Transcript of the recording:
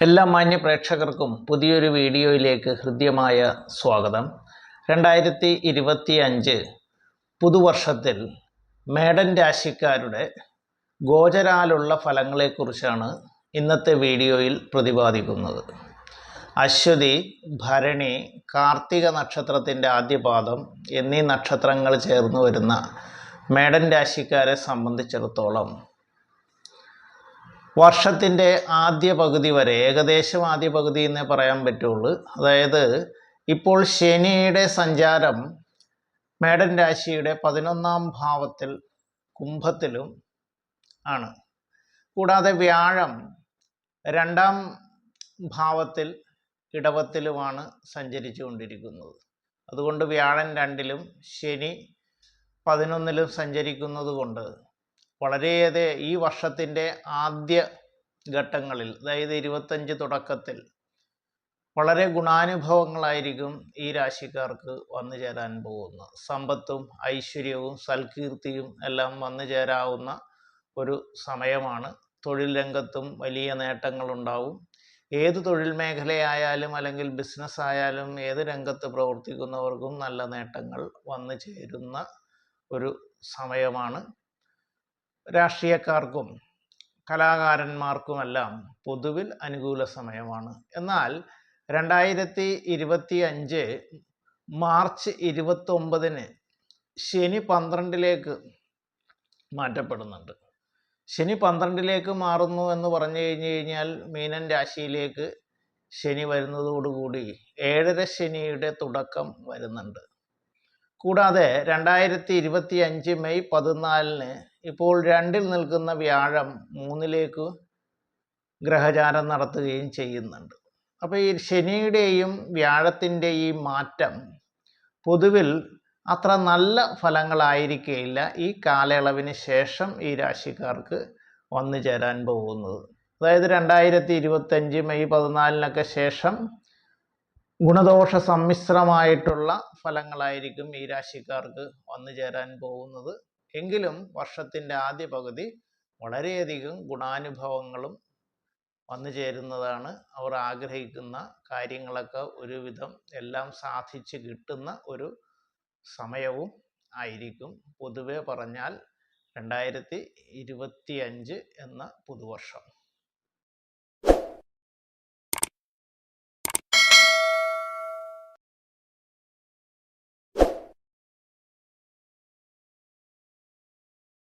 എല്ലാ മാന്യ പ്രേക്ഷകർക്കും പുതിയൊരു വീഡിയോയിലേക്ക് ഹൃദ്യമായ സ്വാഗതം. 2025 പുതുവർഷത്തിൽ മേടൻ രാശിക്കാരുടെ ഗോചരാലുള്ള ഫലങ്ങളെക്കുറിച്ചാണ് ഇന്നത്തെ വീഡിയോയിൽ പ്രതിപാദിക്കുന്നത്. അശ്വതി, ഭരണി, കാർത്തിക നക്ഷത്രത്തിൻ്റെ ആദ്യപാദം എന്നീ നക്ഷത്രങ്ങൾ ചേർന്ന് വരുന്ന മേടൻ രാശിക്കാരെ സംബന്ധിച്ചിടത്തോളം വർഷത്തിൻ്റെ ആദ്യ പകുതി വരെ, ഏകദേശം ആദ്യ പകുതി എന്നേ പറയാൻ പറ്റുള്ളൂ. അതായത് ഇപ്പോൾ ശനിയുടെ സഞ്ചാരം മേടൻ രാശിയുടെ 11ാം ഭാവത്തിൽ കുംഭത്തിലും ആണ്. കൂടാതെ വ്യാഴം 2ാം ഭാവത്തിൽ ഇടവത്തിലുമാണ് സഞ്ചരിച്ചു കൊണ്ടിരിക്കുന്നത്. അതുകൊണ്ട് വ്യാഴൻ 2ലും ശനി 11ലും സഞ്ചരിക്കുന്നത് കൊണ്ട് വളരെയേറെ ഈ വർഷത്തിൻ്റെ ആദ്യ ഘട്ടങ്ങളിൽ, അതായത് 25 തുടക്കത്തിൽ വളരെ ഗുണാനുഭവങ്ങളായിരിക്കും ഈ രാശിക്കാർക്ക് വന്നു ചേരാൻ പോകുന്നത്. സമ്പത്തും ഐശ്വര്യവും സൽകീർത്തിയും എല്ലാം വന്നു ചേരാവുന്ന ഒരു സമയമാണ്. തൊഴിൽ രംഗത്തും വലിയ നേട്ടങ്ങളുണ്ടാവും. ഏത് തൊഴിൽ മേഖലയായാലും അല്ലെങ്കിൽ ബിസിനസ് ആയാലും ഏത് രംഗത്ത് പ്രവർത്തിക്കുന്നവർക്കും നല്ല നേട്ടങ്ങൾ വന്നു ചേരുന്ന ഒരു സമയമാണ്. രാഷ്ട്രീയക്കാർക്കും കലാകാരന്മാർക്കുമെല്ലാം പൊതുവിൽ അനുകൂല സമയമാണ്. എന്നാൽ 2025 മാർച്ച് 29 ശനി 12ലേക്ക് മാറ്റപ്പെടുന്നുണ്ട്. ശനി 12ലേക്ക് മാറുന്നു എന്ന് പറഞ്ഞു കഴിഞ്ഞാൽ മീനൻ രാശിയിലേക്ക് ശനി വരുന്നതോടുകൂടി 7ര ശനിയുടെ തുടക്കം വരുന്നുണ്ട്. കൂടാതെ 2025 മെയ് 14 ഇപ്പോൾ 2ൽ നിൽക്കുന്ന വ്യാഴം 3ലേക്ക് ഗ്രഹചാരം നടത്തുകയും ചെയ്യുന്നുണ്ട്. അപ്പോൾ ഈ ശനിയുടെയും വ്യാഴത്തിൻ്റെയും മാറ്റം പൊതുവിൽ അത്ര നല്ല ഫലങ്ങളായിരിക്കില്ല ഈ കാലയളവിന് ശേഷം ഈ രാശിക്കാർക്ക് വന്നു ചേരാൻ പോകുന്നത്. അതായത് 2025 മെയ് 14 ശേഷം ഗുണദോഷ സമ്മിശ്രമായിട്ടുള്ള ഫലങ്ങളായിരിക്കും ഈ രാശിക്കാർക്ക് വന്നു ചേരാൻ പോകുന്നത്. എങ്കിലും വർഷത്തിൻ്റെ ആദ്യ പകുതി വളരെയധികം ഗുണാനുഭവങ്ങളും വന്നു ചേരുന്നതാണ്. അവർ ആഗ്രഹിക്കുന്ന കാര്യങ്ങളൊക്കെ ഒരുവിധം എല്ലാം സാധിച്ച് കിട്ടുന്ന ഒരു സമയവും ആയിരിക്കും. പൊതുവെ പറഞ്ഞാൽ 2025 എന്ന പുതുവർഷം